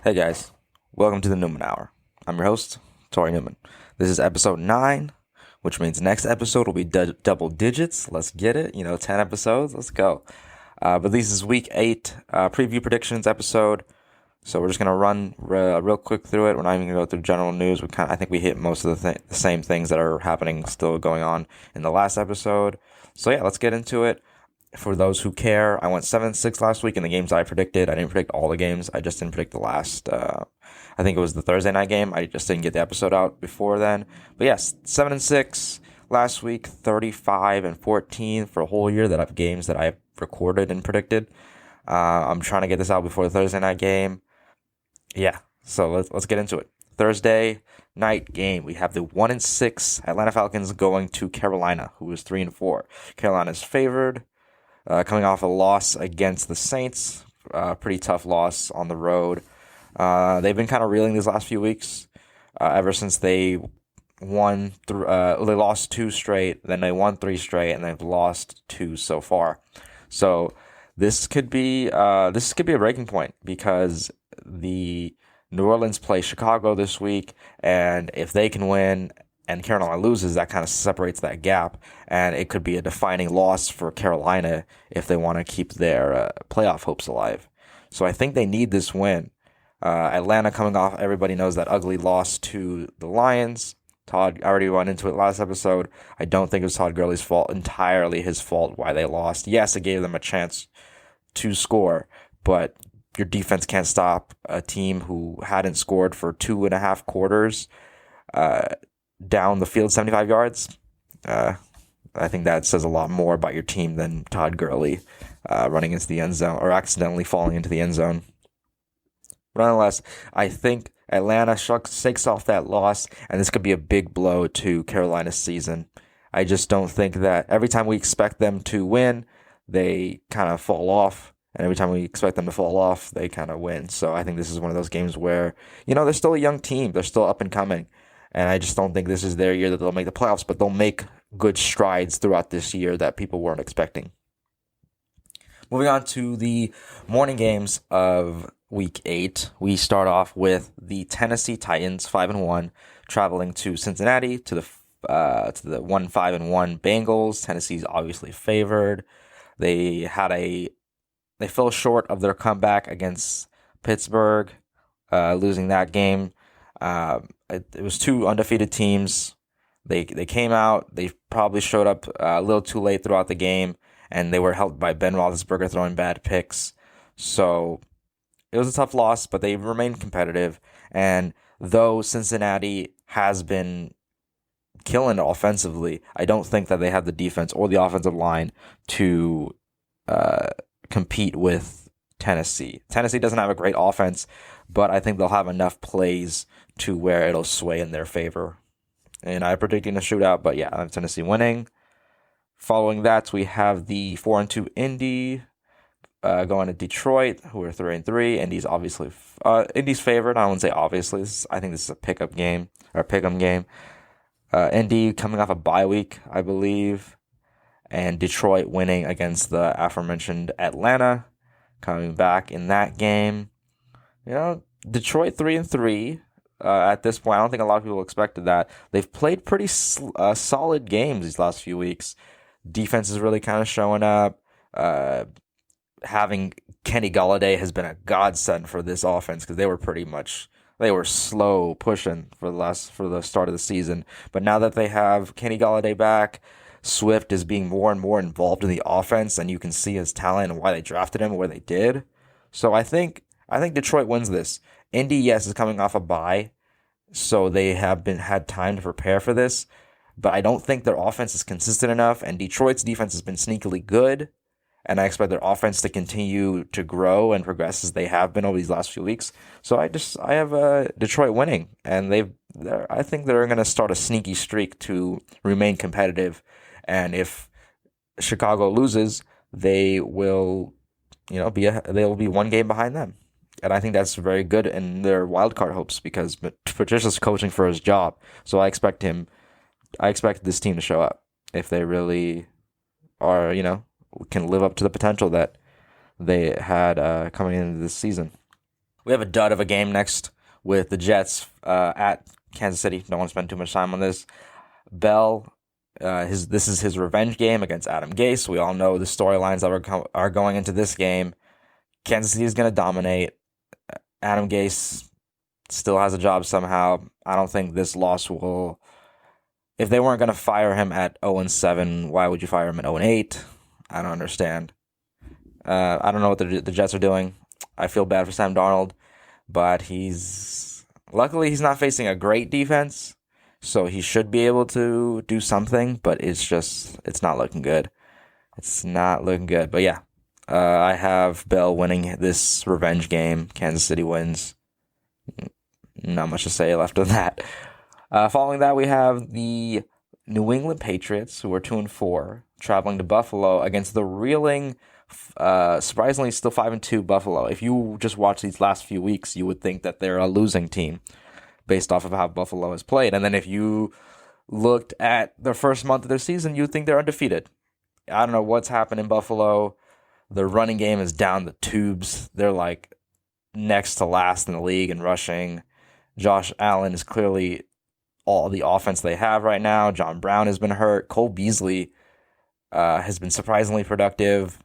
Hey guys, welcome to the Newman Hour. I'm your host, Tory Newman. This is episode 9, which means next episode will be double digits. Let's get it. 10 episodes. Let's go. But this is week 8 preview predictions episode. So we're just going to run real quick through it. We're not even going to go through general news. I think we hit most of the same things that are happening still going on in the last episode. So yeah, let's get into it. For those who care, I went 7-6 last week in the games I predicted. I didn't predict all the games. I just didn't predict the last, I think it was the Thursday night game. I just didn't get the episode out before then. But yes, 7-6 last week, 35-14 for a whole year that I've games that I've recorded and predicted. I'm trying to get this out before the Thursday night game. Yeah, so let's get into it. Thursday night game, we have the 1-6 Atlanta Falcons going to Carolina, who is 3-4. Carolina's favored. Coming off a loss against the Saints, pretty tough loss on the road. They've been kind of reeling these last few weeks, ever since they they lost 2 straight, then they won 3 straight, and they've lost 2 so far. So this could be a breaking point because the New Orleans play Chicago this week, and if they can win and Carolina loses, that kind of separates that gap, and it could be a defining loss for Carolina if they want to keep their playoff hopes alive. So I think they need this win. Atlanta coming off, everybody knows that ugly loss to the Lions. Todd already went into it last episode. I don't think it was Todd Gurley's fault, entirely his fault why they lost. Yes, it gave them a chance to score, but your defense can't stop a team who hadn't scored for 2.5 quarters. Down the field 75 yards. I think that says a lot more about your team than Todd Gurley running into the end zone or accidentally falling into the end zone. But nonetheless, I think Atlanta shakes off that loss, and this could be a big blow to Carolina's season. I just don't think that every time we expect them to win, they kind of fall off. And every time we expect them to fall off, they kind of win. So I think this is one of those games where, they're still a young team. They're still up and coming. And I just don't think this is their year that they'll make the playoffs, but they'll make good strides throughout this year that people weren't expecting. Moving on to the morning games of Week 8, we start off with the Tennessee Titans, 5-1, traveling to Cincinnati to the 1-5-1 Bengals. Tennessee's obviously favored. They fell short of their comeback against Pittsburgh, losing that game. It was 2 undefeated teams. They came out. They probably showed up a little too late throughout the game, and they were helped by Ben Roethlisberger throwing bad picks. So it was a tough loss, but they remained competitive. And though Cincinnati has been killing offensively, I don't think that they have the defense or the offensive line to compete with Tennessee. Tennessee doesn't have a great offense, but I think they'll have enough plays to where it'll sway in their favor. And I'm predicting a shootout, but yeah, I have Tennessee winning. Following that, we have the 4-2 Indy going to Detroit, who are 3-3. Indy's obviously Indy's favored. I wouldn't say obviously. I think this is a pickup game or a pick'em game. Indy coming off a bye week, I believe, and Detroit winning against the aforementioned Atlanta, coming back in that game. Detroit 3-3. At this point, I don't think a lot of people expected that. They've played pretty solid games these last few weeks. Defense is really kind of showing up. Having Kenny Golladay has been a godsend for this offense because they were slow pushing for the start of the season. But now that they have Kenny Golladay back, Swift is being more and more involved in the offense, and you can see his talent and why they drafted him where they did. So I think Detroit wins this. Indy, yes, is coming off a bye, so they have had time to prepare for this. But I don't think their offense is consistent enough, and Detroit's defense has been sneakily good, and I expect their offense to continue to grow and progress as they have been over these last few weeks. So I have Detroit winning, and I think they're going to start a sneaky streak to remain competitive. And if Chicago loses, they will, they'll be 1 game behind them. And I think that's very good in their wild card hopes because Patricia's coaching for his job. So I expect this team to show up if they really are, can live up to the potential that they had coming into this season. We have a dud of a game next with the Jets at Kansas City. Don't want to spend too much time on this. Bell, this is his revenge game against Adam Gase. We all know the storylines that are going into this game. Kansas City is going to dominate. Adam Gase still has a job somehow. I don't think this loss will. If they weren't going to fire him at 0-7, why would you fire him at 0-8? I don't understand. I don't know what the Jets are doing. I feel bad for Sam Darnold, but luckily he's not facing a great defense, so he should be able to do something, but it's not looking good. It's not looking good. But yeah, I have Bell winning this revenge game. Kansas City wins. Not much to say left on that. Following that, we have the New England Patriots, who are 2-4, traveling to Buffalo against the reeling, surprisingly still 5-2 Buffalo. If you just watch these last few weeks, you would think that they're a losing team based off of how Buffalo has played. And then if you looked at the first month of their season, you'd think they're undefeated. I don't know what's happened in Buffalo. The running game is down the tubes. They're like next to last in the league in rushing. Josh Allen is clearly all the offense they have right now. John Brown has been hurt. Cole Beasley has been surprisingly productive.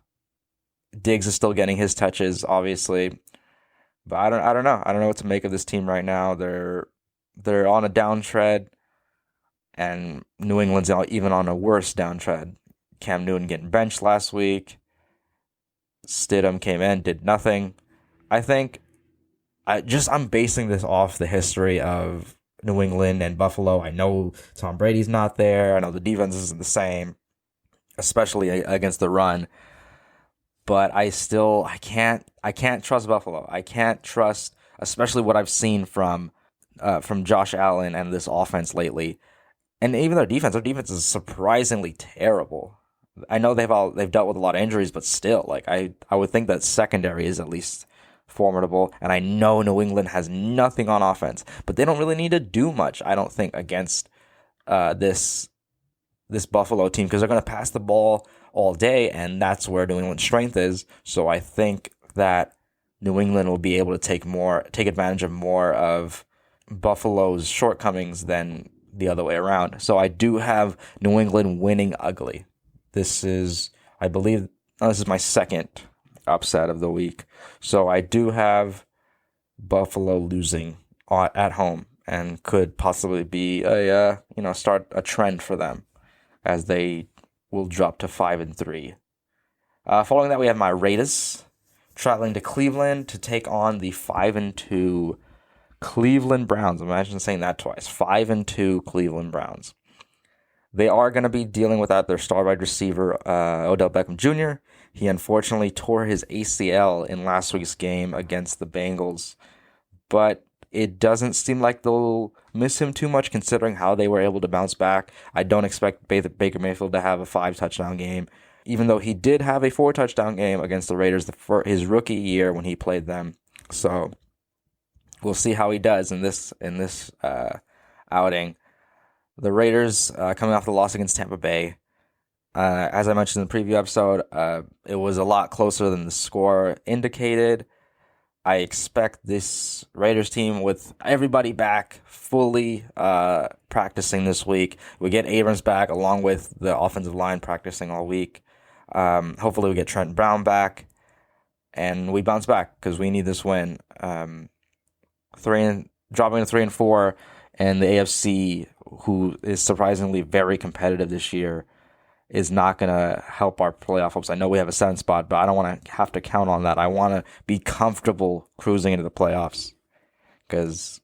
Diggs is still getting his touches, obviously. But I don't know. I don't know what to make of this team right now. They're on a downtread, and New England's even on a worse downtread. Cam Newton getting benched last week. Stidham came in, did nothing. I think I'm basing this off the history of New England and Buffalo. I know Tom Brady's not there. I know the defense isn't the same, especially against the run. But I can't trust Buffalo. I can't trust, especially what I've seen from Josh Allen and this offense lately, and even their defense. Their defense is surprisingly terrible. I know they've dealt with a lot of injuries, but still, like I would think that secondary is at least formidable. And I know New England has nothing on offense, but they don't really need to do much, I don't think, against this Buffalo team, because they're going to pass the ball all day, and that's where New England's strength is. So I think that New England will be able to take advantage of more of Buffalo's shortcomings than the other way around. So I do have New England winning ugly. I believe this is my second upset of the week. So I do have Buffalo losing at home, and could possibly be start a trend for them as they will drop to 5-3. Following that, we have my Raiders traveling to Cleveland to take on the 5-2 Cleveland Browns. Imagine saying that twice. 5-2 Cleveland Browns. They are going to be dealing without their star wide receiver, Odell Beckham Jr. He unfortunately tore his ACL in last week's game against the Bengals, but it doesn't seem like they'll miss him too much considering how they were able to bounce back. I don't expect Baker Mayfield to have a 5-touchdown game, even though he did have a 4-touchdown game against the Raiders his rookie year when he played them. So we'll see how he does in this outing. The Raiders, coming off the loss against Tampa Bay, as I mentioned in the preview episode, it was a lot closer than the score indicated. I expect this Raiders team, with everybody back fully practicing this week. We get Abrams back along with the offensive line practicing all week. Hopefully we get Trent Brown back, and we bounce back because we need this win. Dropping to 3-4, and the AFC, who is surprisingly very competitive this year, is not going to help our playoff hopes. I know we have a 7th spot, but I don't want to have to count on that. I want to be comfortable cruising into the playoffs, because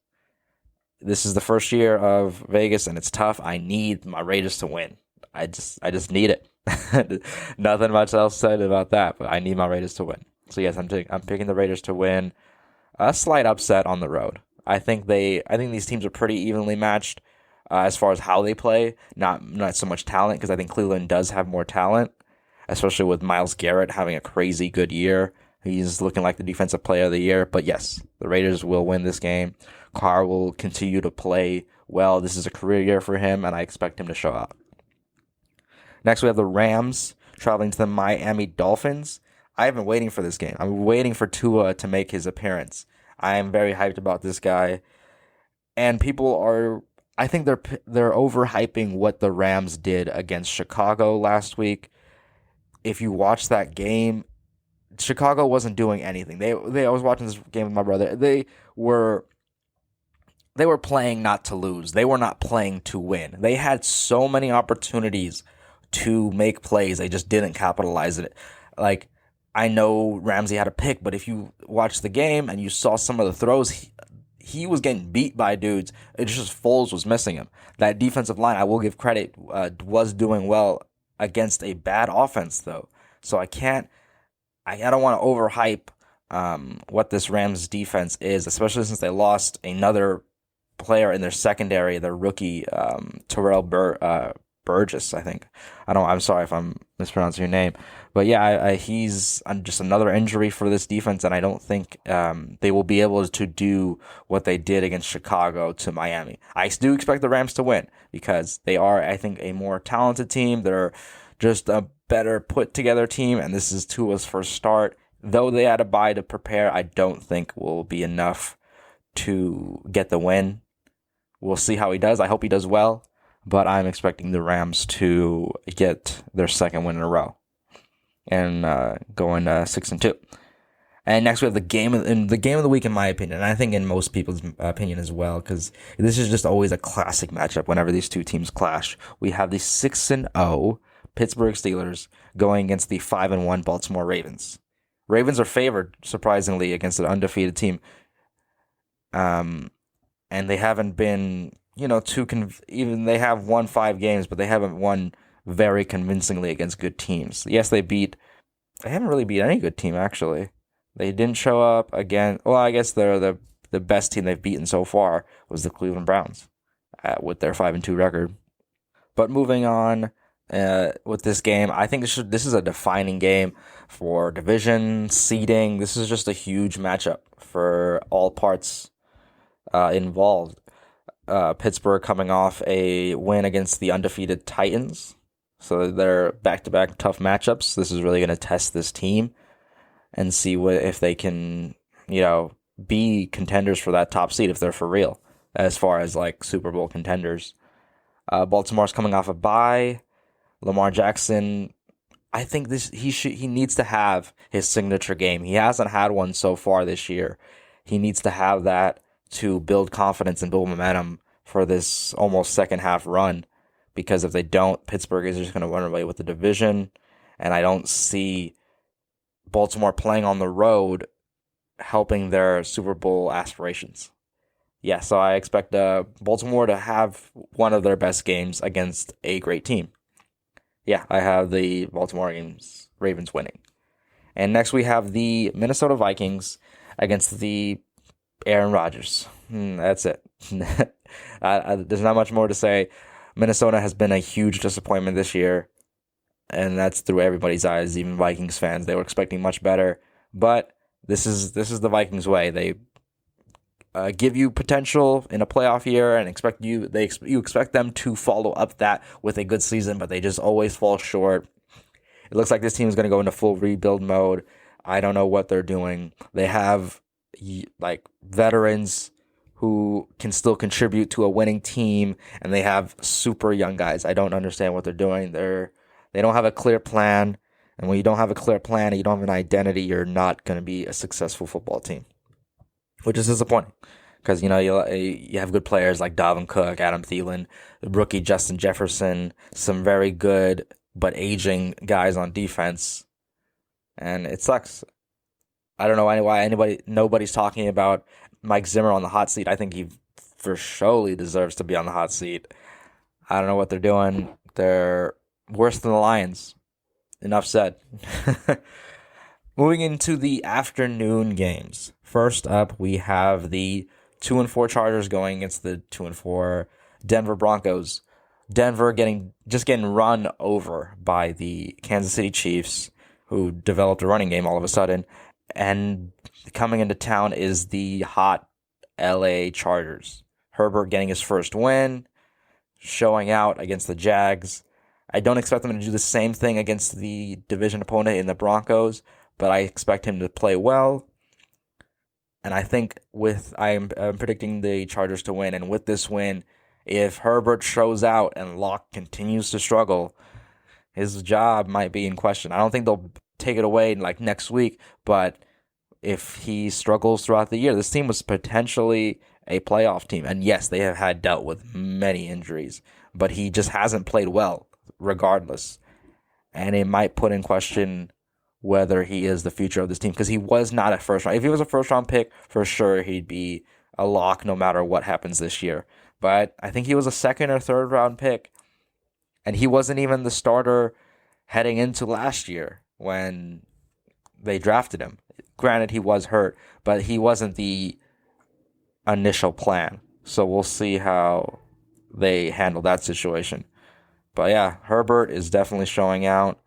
this is the first year of Vegas, and it's tough. I need my Raiders to win. I just need it. Nothing much else said about that, but I need my Raiders to win. So yes, I'm picking the Raiders to win. A slight upset on the road. I think these teams are pretty evenly matched as far as how they play. Not so much talent, because I think Cleveland does have more talent, especially with Myles Garrett having a crazy good year. He's looking like the defensive player of the year. But yes, the Raiders will win this game. Carr will continue to play well. This is a career year for him, and I expect him to show up. Next, we have the Rams traveling to the Miami Dolphins. I've been waiting for this game. I'm waiting for Tua to make his appearance. I am very hyped about this guy, and people are. I think they're overhyping what the Rams did against Chicago last week. If you watch that game, Chicago wasn't doing anything. I was watching this game with my brother. Were they were playing not to lose. They were not playing to win. They had so many opportunities to make plays. They just didn't capitalize it. Like, I know Ramsey had a pick, but if you watched the game and you saw some of the throws, he was getting beat by dudes. It's just Foles was missing him. That defensive line, I will give credit, was doing well against a bad offense, though. So I don't want to overhype what this Rams defense is, especially since they lost another player in their secondary, their rookie Terrell Burgess, I think. I'm sorry if I'm mispronouncing your name, but yeah, he's just another injury for this defense, and I don't think they will be able to do what they did against Chicago to Miami. I do expect the Rams to win because they are, I think, a more talented team. They're just a better put together team, and this is Tua's first start. Though they had a bye to prepare, I don't think will be enough to get the win. We'll see how he does. I hope he does well, but I'm expecting the Rams to get their second win in a row and going 6-2. And next we have the game of the week, in my opinion, and I think in most people's opinion as well, because this is just always a classic matchup whenever these two teams clash. We have the 6-0 Pittsburgh Steelers going against the 5-1 Baltimore Ravens. Ravens are favored, surprisingly, against an undefeated team. And they haven't been, even they have won 5 games, but they haven't won very convincingly against good teams. Yes, they haven't really beat any good team, actually. They didn't show up again. Well, I guess they're the best team they've beaten so far was the Cleveland Browns with their 5-2 record. But moving on with this game, I think this is a defining game for division seeding. This is just a huge matchup for all parts involved. Pittsburgh coming off a win against the undefeated Titans. So they're back-to-back tough matchups. This is really going to test this team and see if they can, be contenders for that top seed, if they're for real, as far as like Super Bowl contenders. Baltimore's coming off a bye. Lamar Jackson, I think he needs to have his signature game. He hasn't had one so far this year. He needs to have that to build confidence and build momentum for this almost second half run, because if they don't, Pittsburgh is just going to run away with the division, and I don't see Baltimore playing on the road helping their Super Bowl aspirations. Yeah, so I expect Baltimore to have one of their best games against a great team. Yeah, I have the Baltimore Ravens winning. And next we have the Minnesota Vikings against the Aaron Rodgers. That's it. There's not much more to say. Minnesota has been a huge disappointment this year, and that's through everybody's eyes, even Vikings fans. They were expecting much better, but this is the Vikings way. They give you potential in a playoff year and you expect them to follow up that with a good season, but they just always fall short. It looks like this team is going to go into full rebuild mode. I don't know what they're doing. They have like veterans who can still contribute to a winning team, and they have super young guys. I don't understand what they're doing. They don't have a clear plan, and when you don't have a clear plan and you don't have an identity, you're not going to be a successful football team, which is disappointing. Because, you have good players like Dalvin Cook, Adam Thielen, the rookie Justin Jefferson, some very good but aging guys on defense, and it sucks. I don't know why nobody's talking about Mike Zimmer on the hot seat. I think he for surely deserves to be on the hot seat. I don't know what they're doing. They're worse than the Lions. Enough said. Moving into the afternoon games. First up, we have the 2-4 Chargers going against the 2-4 Denver Broncos. Denver getting run over by the Kansas City Chiefs, who developed a running game all of a sudden. And coming into town is the hot LA Chargers. Herbert getting his first win, showing out against the Jags. I don't expect them to do the same thing against the division opponent in the Broncos, but I expect him to play well. And I think I'm predicting the Chargers to win. And with this win, if Herbert shows out and Locke continues to struggle, his job might be in question. I don't think they'll take it away like next week, but if he struggles throughout the year, this team was potentially a playoff team. And yes, they have had dealt with many injuries, but he just hasn't played well regardless. And it might put in question whether he is the future of this team, because he was not a first round. If he was a first round pick, for sure he'd be a lock no matter what happens this year. But I think he was a second or third round pick, and he wasn't even the starter heading into last year when they drafted him. Granted, he was hurt, but he wasn't the initial plan. So we'll see how they handle that situation. But yeah, Herbert is definitely showing out,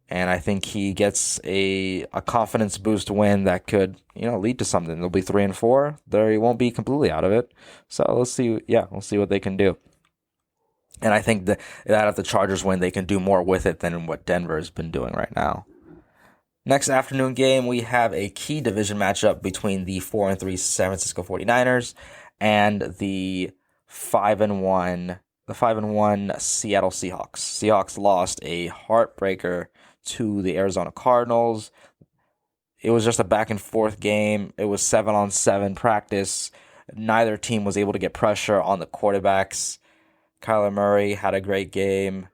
and I think he gets a confidence boost win that could, lead to something. They'll be 3-4. He won't be completely out of it. So let's see. Yeah, we'll see what they can do. And I think that if the Chargers win, they can do more with it than what Denver has been doing right now. Next afternoon game, we have a key division matchup between the 4-3 San Francisco 49ers and the 5-1 Seattle Seahawks. Seahawks lost a heartbreaker to the Arizona Cardinals. It was just a back and forth game. It was 7-on-7 practice. Neither team was able to get pressure on the quarterbacks. Kyler Murray had a great game.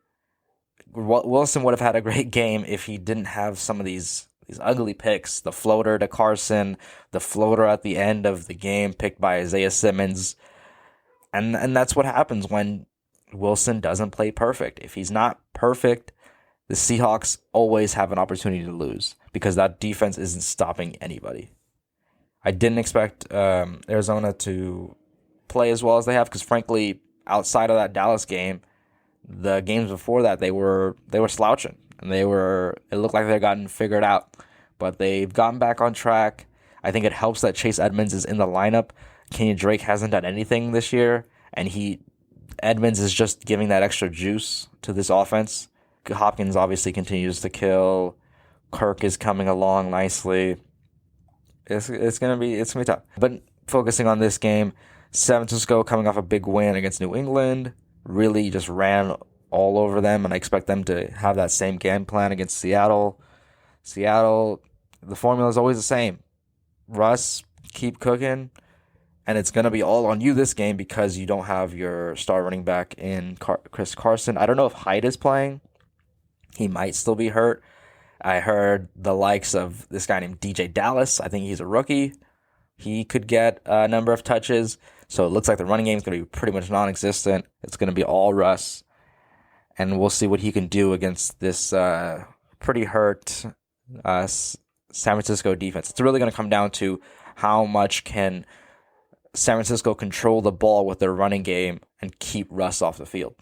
Wilson would have had a great game if he didn't have some of these ugly picks. The floater to Carson, the floater at the end of the game picked by Isaiah Simmons. And that's what happens when Wilson doesn't play perfect. If he's not perfect, the Seahawks always have an opportunity to lose because that defense isn't stopping anybody. I didn't expect Arizona to play as well as they have because, frankly, outside of that Dallas game, the games before that they were slouching and it looked like they'd gotten figured out, but they've gotten back on track. I think it helps that Chase Edmonds is in the lineup. Kenyon Drake hasn't done anything this year, and Edmonds is just giving that extra juice to this offense. Hopkins obviously continues to kill. Kirk is coming along nicely. It's gonna be tough. But focusing on this game, San Francisco coming off a big win against New England, really just ran all over them, and I expect them to have that same game plan against Seattle. Seattle, the formula is always the same. Russ, keep cooking, and it's going to be all on you this game because you don't have your star running back in Chris Carson. I don't know if Hyde is playing. He might still be hurt. I heard the likes of this guy named DJ Dallas. I think he's a rookie. He could get a number of touches. So it looks like the running game is going to be pretty much non-existent. It's going to be all Russ. And we'll see what he can do against this pretty hurt San Francisco defense. It's really going to come down to how much can San Francisco control the ball with their running game and keep Russ off the field.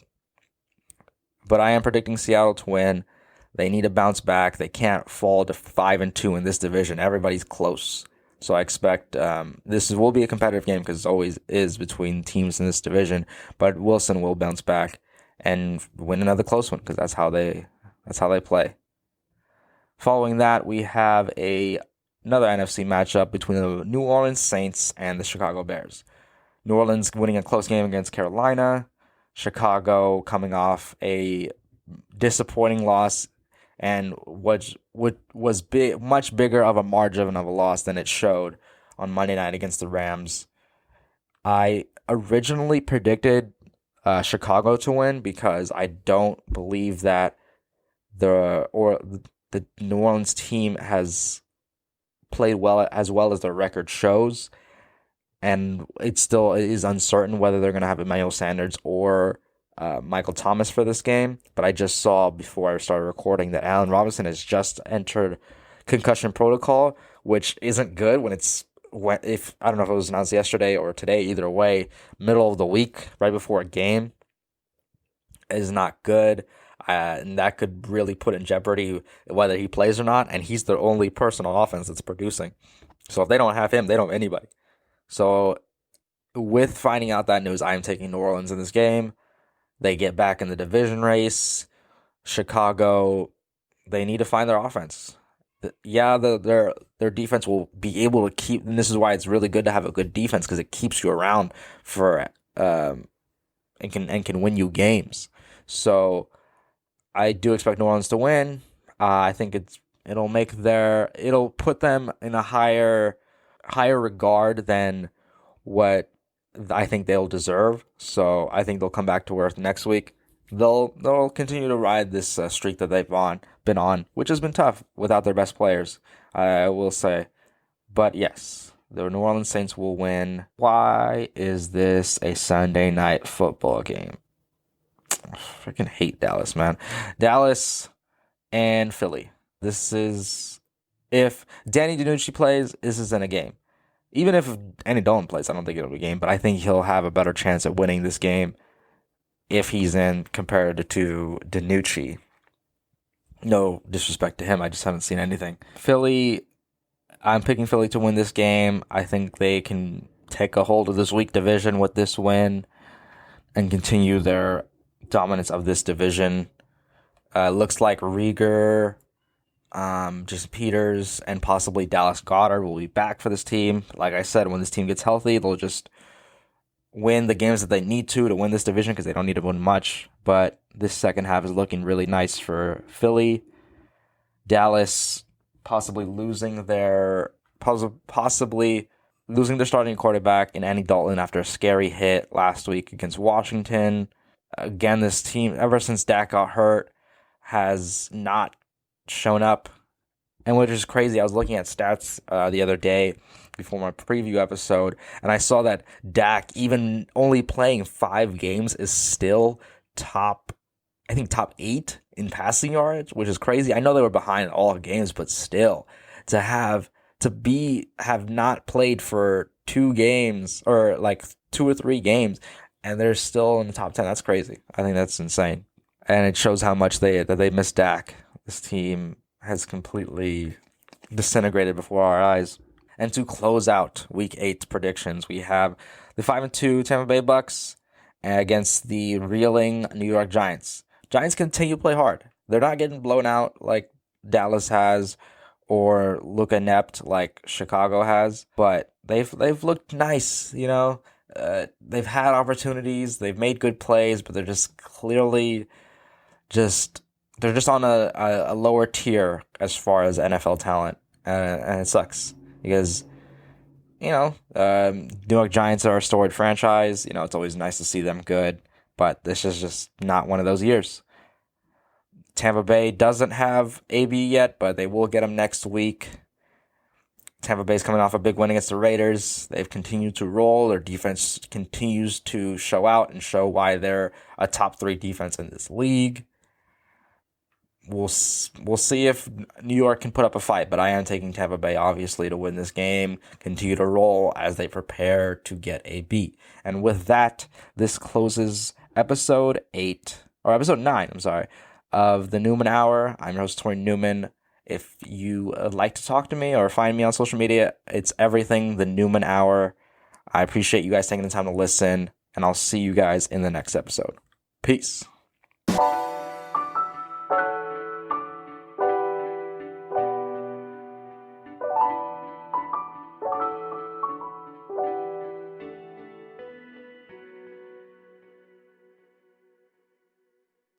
But I am predicting Seattle to win. They need to bounce back. They can't fall to 5-2 in this division. Everybody's close. So I expect this will be a competitive game because it always is between teams in this division. But Wilson will bounce back and win another close one because that's how they play. Following that, we have another NFC matchup between the New Orleans Saints and the Chicago Bears. New Orleans winning a close game against Carolina. Chicago coming off a disappointing loss and was much bigger of a margin of a loss than it showed on Monday night against the Rams. I originally predicted Chicago to win because I don't believe that the New Orleans team has played well as their record shows, and it still is uncertain whether they're going to have Emmanuel Sanders or Michael Thomas for this game. But I just saw before I started recording that Allen Robinson has just entered concussion protocol, which isn't good if I don't know if it was announced yesterday or today. Either way, middle of the week, right before a game, is not good. And that could really put in jeopardy whether he plays or not. And he's the only person on offense that's producing. So if they don't have him, they don't have anybody. So with finding out that news, I am taking New Orleans in this game. They get back in the division race. Chicago, they need to find their offense. Their defense will be able to keep, and this is why it's really good to have a good defense because it keeps you around for and can win you games. So I do expect New Orleans to win. I think it'll put them in a higher regard than what I think they'll deserve. So I think they'll come back to earth next week. They'll continue to ride this streak that been on, which has been tough without their best players. I will say, but yes, the New Orleans Saints will win. Why is this a Sunday night football game? I freaking hate Dallas, man. Dallas and Philly. This is if Danny DiNucci plays, this isn't a game. Even if Andy Dalton plays, I don't think it'll be a game, but I think he'll have a better chance at winning this game if he's in compared to DiNucci. No disrespect to him, I just haven't seen anything. Philly, I'm picking Philly to win this game. I think they can take a hold of this weak division with this win and continue their dominance of this division. Looks like Rieger, Jason Peters, and possibly Dallas Goedert will be back for this team. Like I said, when this team gets healthy, they'll just win the games that they need to win this division because they don't need to win much. But this second half is looking really nice for Philly. Dallas possibly losing their starting quarterback in Andy Dalton after a scary hit last week against Washington. Again, this team, ever since Dak got hurt, has not shown up, and which is crazy. I was looking at stats the other day before my preview episode, and I saw that Dak, even only playing 5 games, is still top 8 in passing yards, which is crazy. I know they were behind in all games, but still, to have not played for 2 games or like 2 or 3 games, and they're still in the top 10. That's crazy. I think that's insane, and it shows how much they miss Dak. This team has completely disintegrated before our eyes. And to close out Week 8 predictions, we have the 5-2 Tampa Bay Bucks against the reeling New York Giants. Giants continue to play hard. They're not getting blown out like Dallas has or look inept like Chicago has, but they've looked nice, you know. They've had opportunities, they've made good plays, but they're just clearly they're just on a lower tier as far as NFL talent, and it sucks because, you know, New York Giants are a storied franchise. You know, it's always nice to see them good, but this is just not one of those years. Tampa Bay doesn't have AB yet, but they will get him next week. Tampa Bay's coming off a big win against the Raiders. They've continued to roll. Their defense continues to show out and show why they're a top 3 defense in this league. We'll see if New York can put up a fight, but I am taking Tampa Bay, obviously, to win this game, continue to roll as they prepare to get a beat. And with that, this closes episode 9, of the Newman Hour. I'm your host, Tory Newman. If you would like to talk to me or find me on social media, it's everything the Newman Hour. I appreciate you guys taking the time to listen, and I'll see you guys in the next episode. Peace.